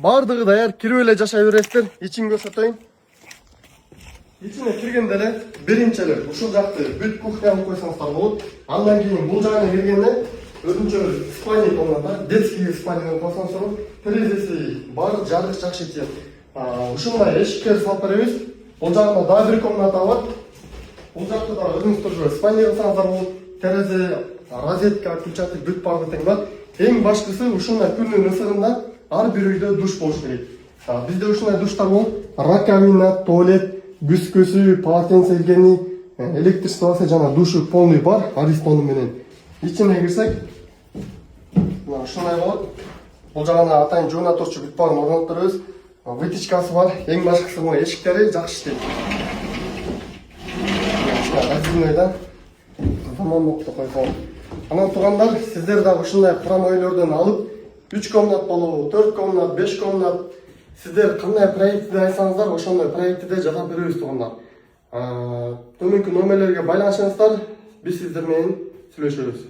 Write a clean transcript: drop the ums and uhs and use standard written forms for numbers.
Бардығы даяр, кирип эле жашай бересиздер. İçini көрсөтөйүн. İçine киргенде эле биринчи эле ушул жакты бүт кухняны койсоңуздар болот. Андан кийин бул жагына киргенде өзүнчө спальня комната, детский спальня койсоңуздар болот. Терезеси бар, жарык жакшы экен. Ушундай эшиктер салып беребиз. Бул жагында дагы бир комната бар. Бул жакта да өзүңүздөр спальня кылсаңыздар болот. Терезе, розетка, ключаты бүт баардыгы тең бар. Эң башкысы ушундай күндүн ысыгында ар бир үйдө душ болуш керек. Бизде ушундай душтар болот. Раковина, туалет, бүскөсү, полотенце илгени, электричествосы жана душу полный бар, аристону менен. İçine кирсек, мына ушундай болот. Бул жагына атайын жууна турчу бүт баарын орноттурабыз. Вытяжкасы бар. Эң башкысы бул эшиктери жакшы иштейт. Разинойдан тамам окто койсоң. Анан туугандар, сиздер дагы ушундай промойлордон алып 3 комнат болобу, 4 комнат, 5 комнат сиздер кандай проектти айтсаңыздар, ошондой проектти жасап беребиз туугандар. Төмөнкү номерлерге байланышыңыздар, биз сиздер менен сүйлөшөбүз.